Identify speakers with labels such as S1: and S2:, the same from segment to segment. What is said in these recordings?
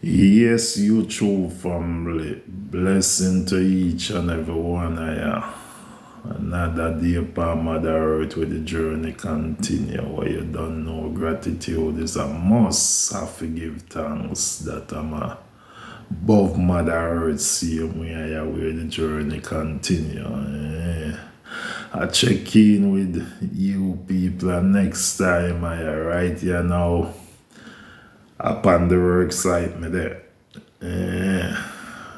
S1: Yes, you true family. Blessing to each and every one of ya. Another day upon Mother Earth where the journey continue. Where you don't know gratitude is a must. Have to give thanks that I'm above Mother Earth. See where the journey continue. I check in with you people and next time I right here now upon the work site me there.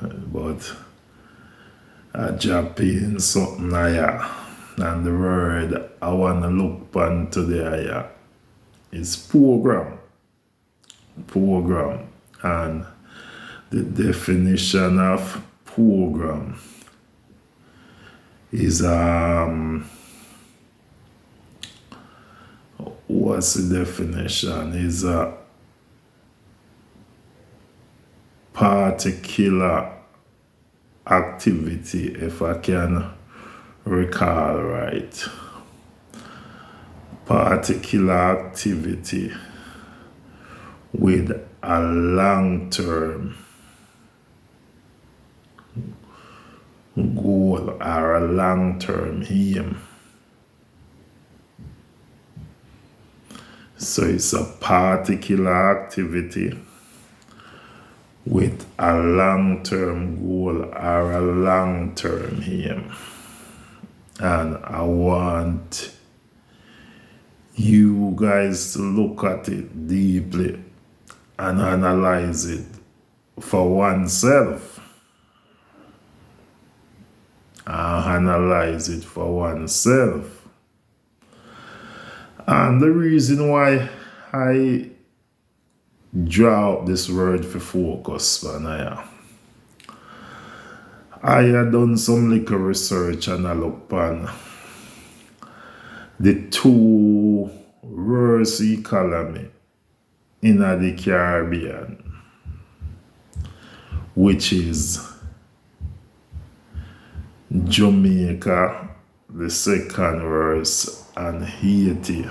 S1: But I drop in something higher. And the word I wanna look upon today is program. Program. And the definition of program is what's the definition? Is a particular activity, if I can recall right. Particular activity with a long term goal or a long term aim. So it's a particular activity with a long-term goal or a long-term aim. And I want you guys to look at it deeply and analyze it for oneself. Analyze it for oneself. And the reason why I draw up this word for focus, man. I had done some little research and I looked on the two worst economy in the Caribbean, which is Jamaica, the second worst, and Haiti.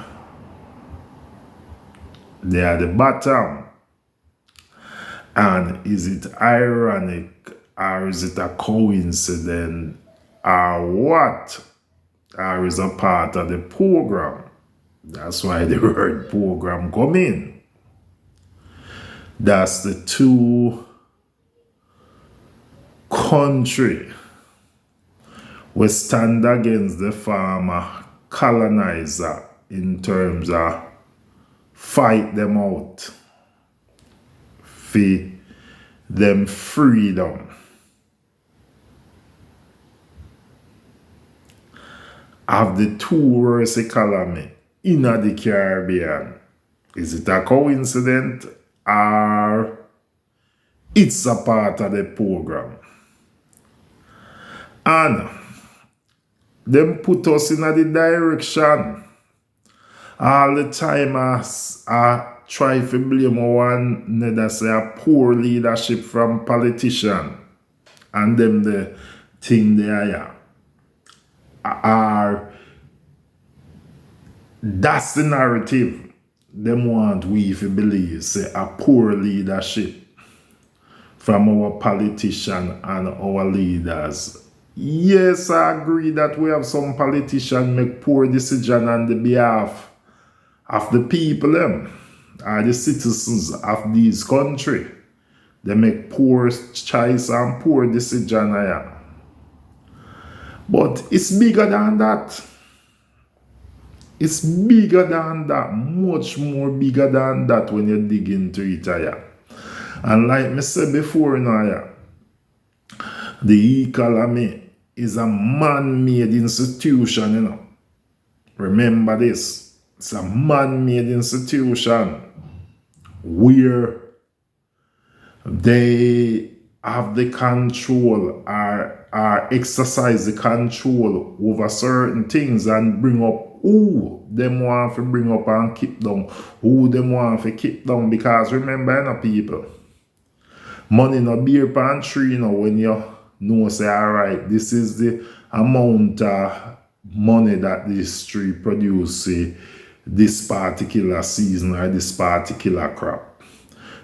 S1: They are the bottom. And is it ironic or is it a coincidence or what? Or is a part of the program? That's why the word program come in. That's the two country we stand against the former colonizer in terms of fight them out for them freedom. Of the two worst economy in the Caribbean. Is it a coincidence or it's a part of the program? And them put us in the direction all the time as try to blame one another, say a poor leadership from politician and them the thing they are that's the narrative them want we to believe, say a poor leadership from our politician and our leaders. Yes, I agree that we have some politicians make poor decisions on the behalf of the people them. Are the citizens of this country. They make poor choice and poor decision. But it's bigger than that. It's bigger than that. Much more bigger than that when you dig into it. And like I said before, the economy is a man-made institution. Remember this. It's a man-made institution where they have the control or exercise the control over certain things and bring up who them want to bring up and keep down, who them want to keep down. Because remember, people, money no beer pan tree when you know say alright, this is the amount of money that this tree produces this particular season or this particular crop.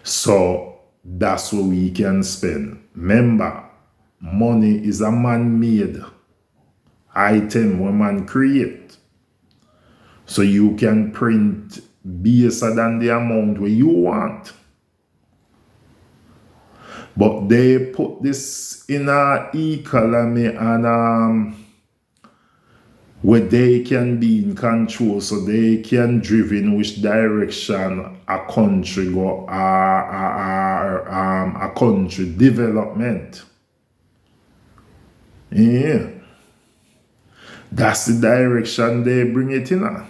S1: So that's what we can spend. Remember, money is a man-made item when man create. So you can print based than the amount where you want. But they put this in a economy and where they can be in control, so they can driven which direction a country go, a country development. Yeah, that's the direction they bring it in.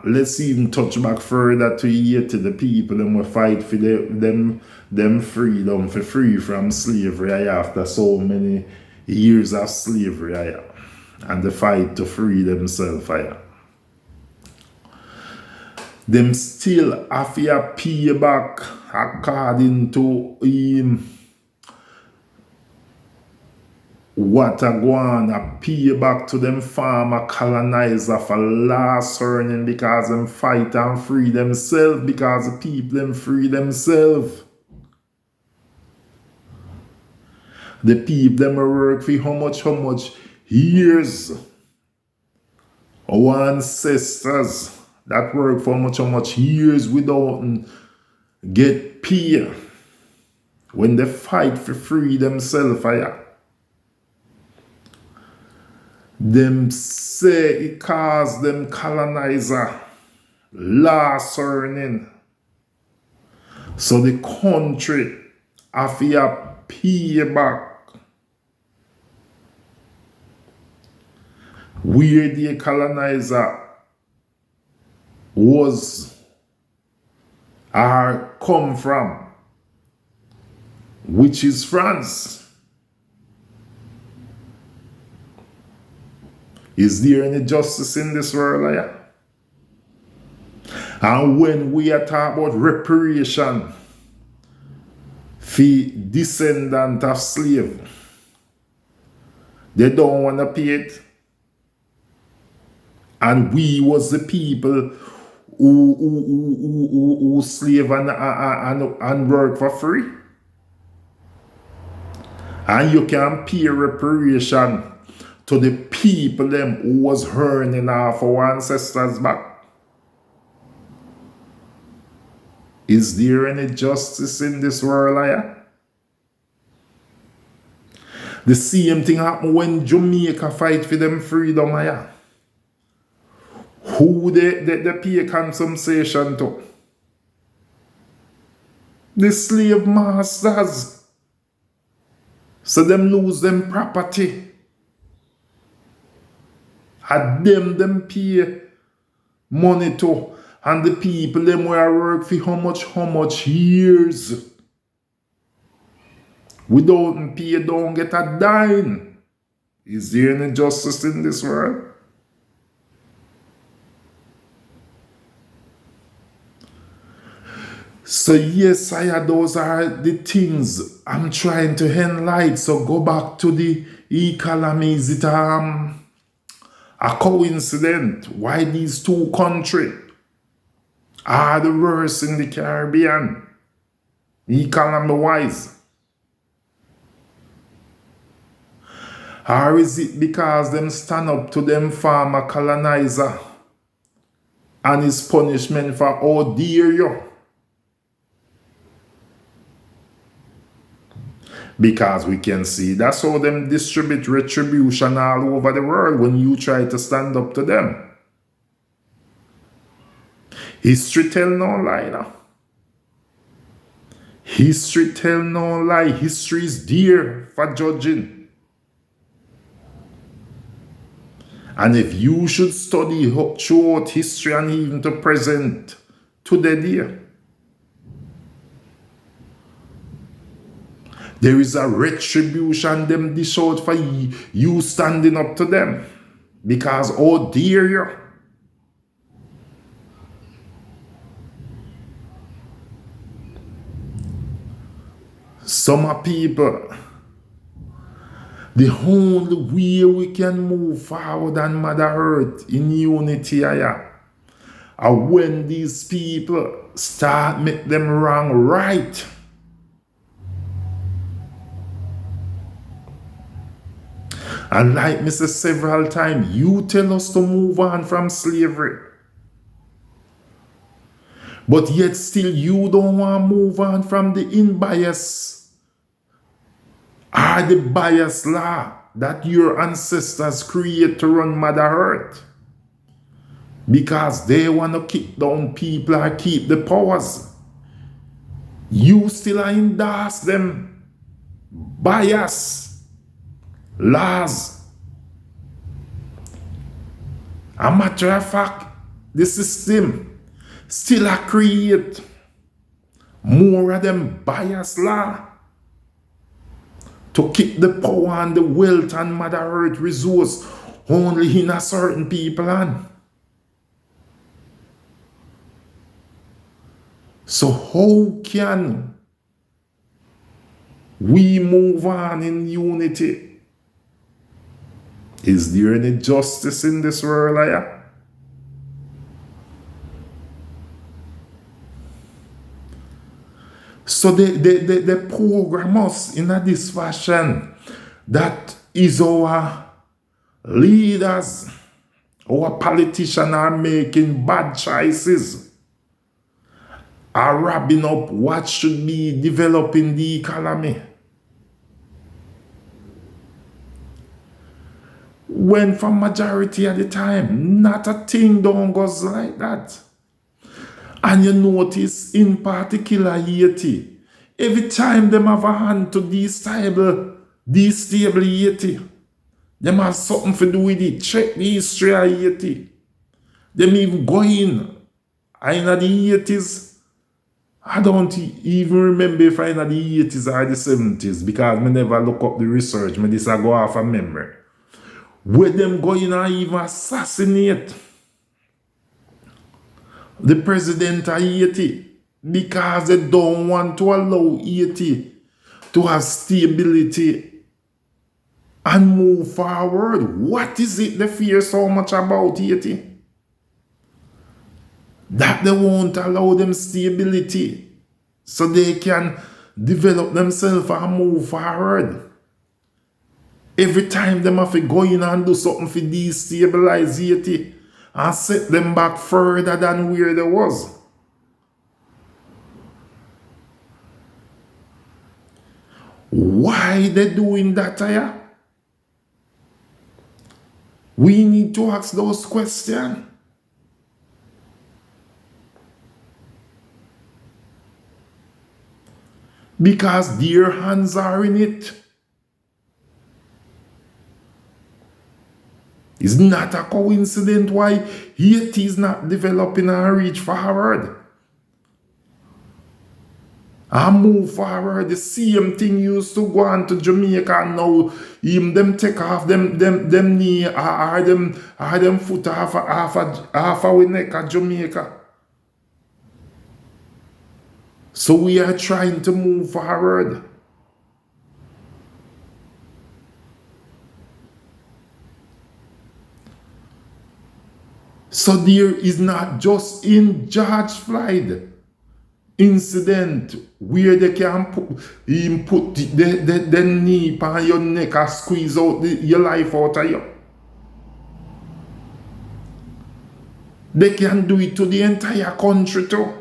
S1: Let's even touch back further to Haiti, the people them will fight for them freedom, for free from slavery after so many years of slavery and the fight to free themselves. Them still have to pay back according to what a go on a pay back to them farmer colonizer for last earning because them fight and free themselves, because the people them free themselves. The people them work for how much years. Our ancestors that work for how much years without get pay when they fight for free themselves. Them say it caused them colonizer last earning. So the country have to pay back where the colonizer was or come from, which is France. Is there any justice in this world? And when we are talking about reparation for descendant of slave, they don't want to pay it. And we was the people who slave and work for free. And you can pay reparation to the people them who was earning off our ancestors back. Is there any justice in this world? The same thing happened when Jamaica fight for them freedom. Who they pay compensation to? The slave masters. So them lose them property. And them pay money to, and the people them where work for how much years without pay don't get a dime. Is there any justice in this world? So yes, those are the things I'm trying to enlighten. So go back to the economy. Is it a coincidence why these two countries are the worst in the Caribbean, economy-wise? Or is it because them stand up to them farmer colonizer and his punishment for how dare you? Because we can see that's how them distribute retribution all over the world when you try to stand up to them. History tell no lie now. History tell no lie. History is there for judging. And if you should study throughout history and even to present to the day, there is a retribution them dish out for you standing up to them. Because oh dear you. Some people, the only way we can move forward on Mother Earth in unity are when these people start make them wrong right. And like me say several times, you tell us to move on from slavery. But yet still you don't want to move on from the in-bias or the bias law that your ancestors create to run Mother Earth. Because they want to kick down people or keep the powers. You still endorse them bias laws. A matter of fact, the system still create more of them bias law to keep the power and the wealth and Mother Earth resource only in a certain people hand. So how can we move on in unity? Is there any justice in this world? So they program us in this fashion. That is our leaders, our politicians are making bad choices, are wrapping up what should be developing the economy. When for majority of the time, not a thing don't goes like that. And you notice in particular Haiti, every time them have a hand to destable Haiti, them have something to do with it. Check the history of Haiti. Them even go in the 80s. I don't even remember if I in the 80s or the 70s because I never look up the research. I just go off of memory. Where them go in and even assassinate the president of Haiti because they don't want to allow Haiti to have stability and move forward. What is it they fear so much about Haiti? That they won't allow them stability so they can develop themselves and move forward. Every time them have to go in and do something to destabilize Haiti and set them back further than where they was. Why they doing that? We need to ask those questions. Because their hands are in it. It's not a coincidence why Haiti is not developing and reach forward. And move forward. The same thing used to go on to Jamaica and now even them take off them knee or them foot half a neck at Jamaica. So we are trying to move forward. So there is not just in George Floyd incident where they can put the knee on your neck and squeeze out your life out of you. They can do it to the entire country too.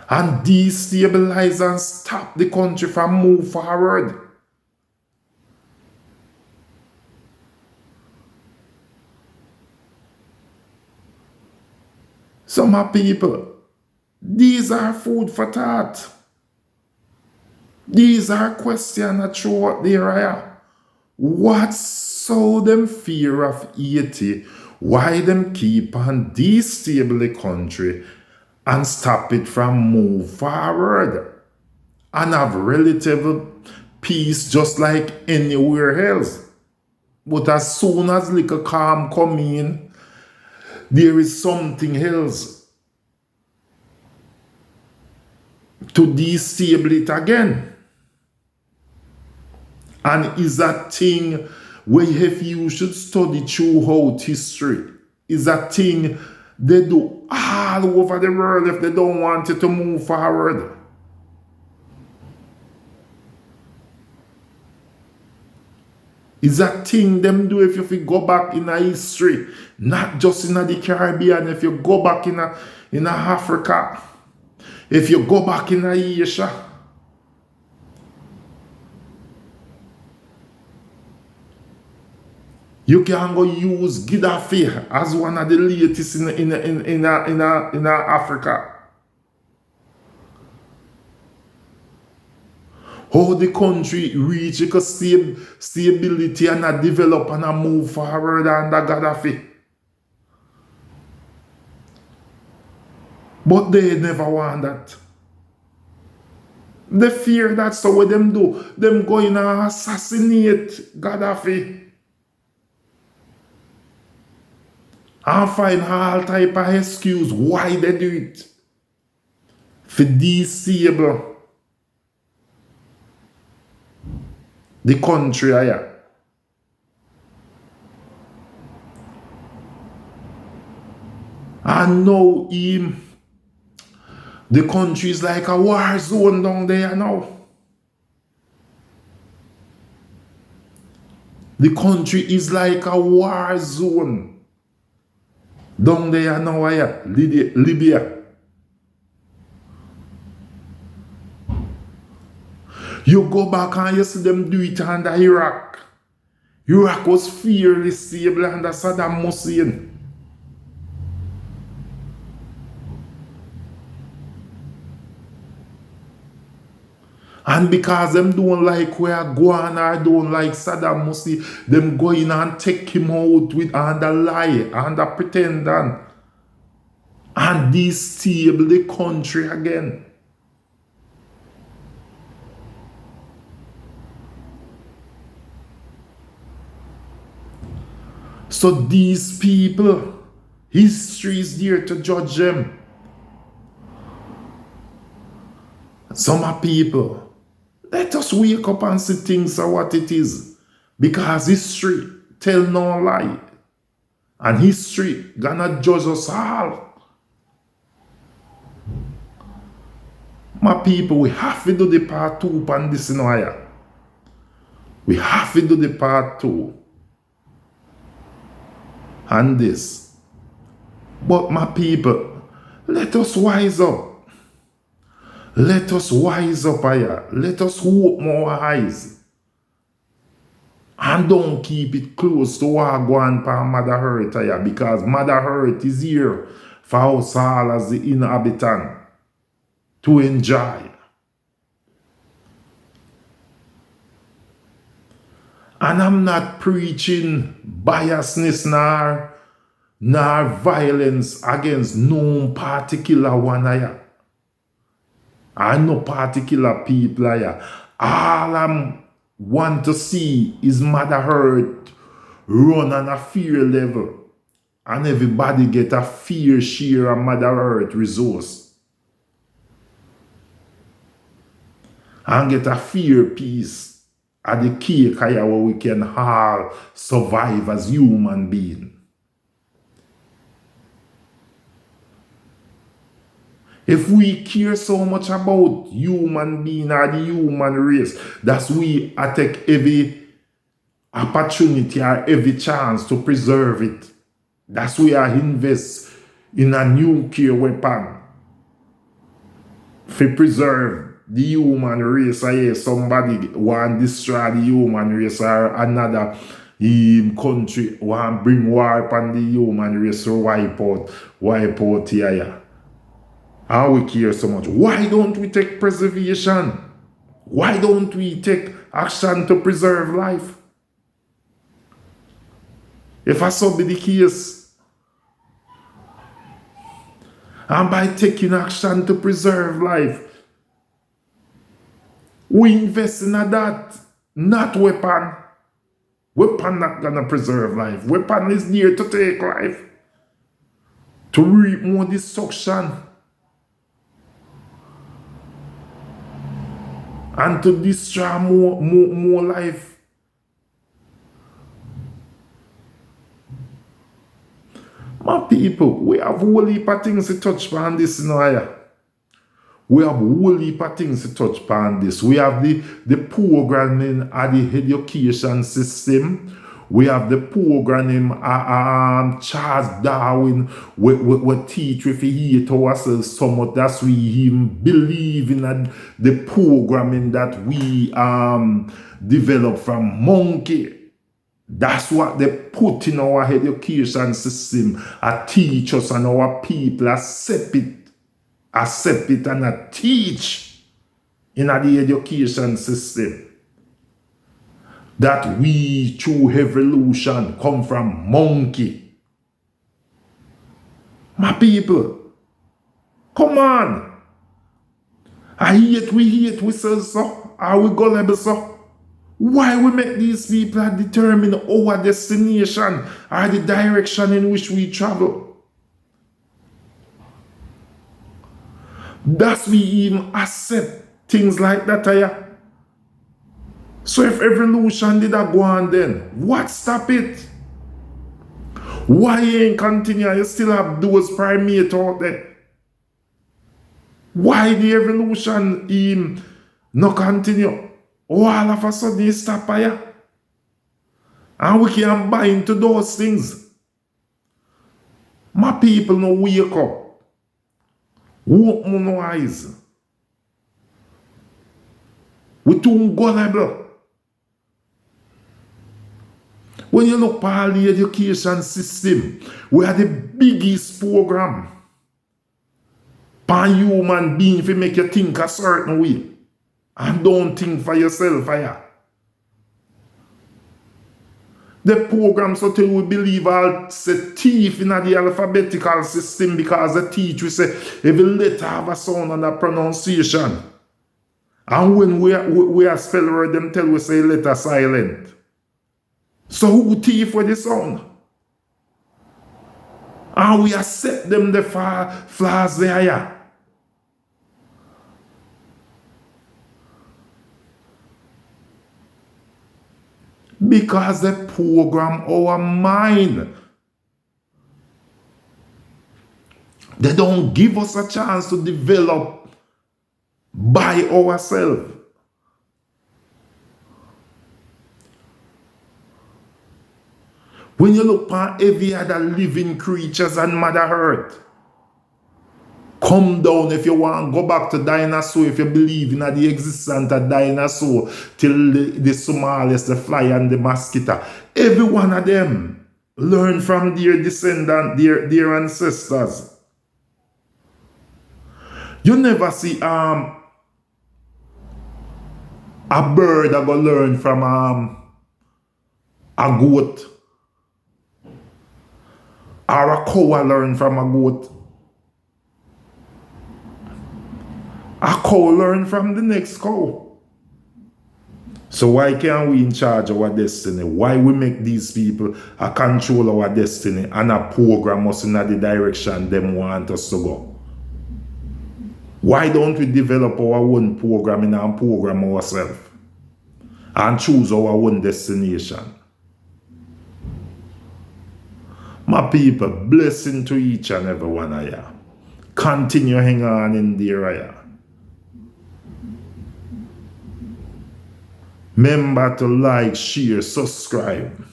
S1: And destabilize and stop the country from move forward. Some people, these are food for thought. These are questions that show up there. What's so them fear of Haiti? Why them keep on destabilize the country and stop it from move forward and have relative peace just like anywhere else? But as soon as little calm come in, there is something else to destabilize it again. And is that thing where if you should study throughout history, is that thing they do all over the world if they don't want it to move forward. It's a thing them do if you go back in a history, not just in the Caribbean. If you go back in a Africa, if you go back in a Asia, you can go use Gaddafi as one of the latest in Africa. How the country reach stability and a develop and a move forward under Gaddafi. But they never want that. They fear that's what them do. Them going to assassinate Gaddafi. And find all type of excuse why they do it. For disable the country here. And now the country is like a war zone down there now. The country is like a war zone down there now here, Libya. You go back and you see them do it under Iraq. Iraq was fairly stable under Saddam Hussein. And because them don't like where Guan or don't like Saddam Hussein, them go in and take him out with under lie, under pretending, and destabilize the country again. So these people, history is there to judge them. Some people, let us wake up and see things for what it is. Because history tell no lie. And history gonna judge us all. My people, we have to do the part 2 on this in here. We have to do the part 2. And this. But my people, let us wise up. Let us wise up here. Let us open our eyes. And don't keep it close to what going on Mother Earth here, because Mother Earth is here for us all as the inhabitant to enjoy. And I'm not preaching biasness nor violence against no particular one here. And no particular people here. All I want to see is Mother Earth run on a fair level. And everybody get a fair share of Mother Earth resource. And get a fair piece of the cake here where we can all survive as human beings. If we care so much about human being or the human race, that's we take every opportunity or every chance to preserve it. That's we are invest in a nuclear weapon to preserve the human race. Or somebody want to destroy the human race or another country want to bring war upon the human race or wipe out here. How we care so much? Why don't we take preservation? Why don't we take action to preserve life? If I so be the case, and by taking action to preserve life, we invest in that, not weapon. Weapon not gonna preserve life. Weapon is there to take life, to reap more destruction, and to destroy more life. My people, we have a whole heap of things to touch on this in here. We have a whole heap of things to touch upon this. We have the programming of the education system. We have the programming Charles Darwin. We teach if we hate ourselves somewhat. That's we even believe in the programming that we develop from monkey. That's what they put in our education system. I teach us and our people accept it and I teach in the education system that we through evolution come from monkey. My people, come on. We hate so. Are we gullible so? Why we make these people determine our destination or the direction in which we travel? Does we even accept things like that? So if evolution did go on then, what stop it? Why ain't continue? You still have those primates out there. Why the evolution not continue? All of a sudden you stop here. And we can buy into those things. My people no wake up. Open no eyes. We too gullible. When you look at the education system, we are the biggest program pan human being to make you think a certain way. And don't think for yourself. The program so tell we believe I'll say thief in the alphabetical system because the teacher say every letter have a sound and a pronunciation. And when we are spell word, them tell we say letter silent. So who thief with the sound? And we accept them the flaws there. Because they program our mind. They don't give us a chance to develop by ourselves. When you look at every other living creatures on Mother Earth, come down if you want to go back to dinosaur, if you believe in the existence of dinosaur, till the smallest, the fly and the mosquito. Every one of them learn from their descendants, their ancestors. You never see a bird that go learn from a goat. Or a cow learn from a goat. A cow learn from the next cow. So why can't we in charge our destiny? Why we make these people control our destiny and program us in the direction them want us to go? Why don't we develop our own programming and program ourselves and choose our own destination? My people, blessing to each and every one of you. Continue hang on in there. Remember to like, share, subscribe.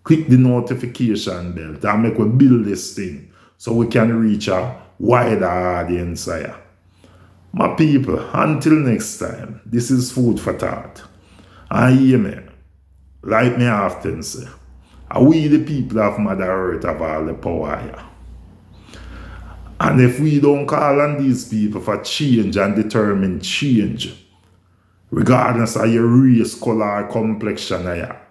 S1: Click the notification bell to make we build this thing so we can reach a wider audience here. My people, until next time, this is Food for Thought. And hear me, like me often say, we the people of Mother Earth have all the power here. And if we don't call on these people for change and determine change, regardless of your race, color, or complexion here,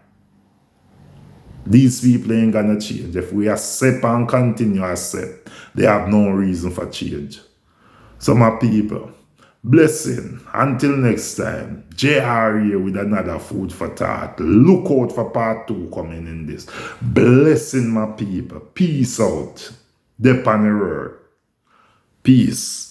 S1: these people ain't gonna change. If we accept and continue to accept, they have no reason for change. So my people, blessing. Until next time, JR here with another Food for Thought. Look out for part 2 coming in this. Blessing my people. Peace out. Dep on the road. Peace.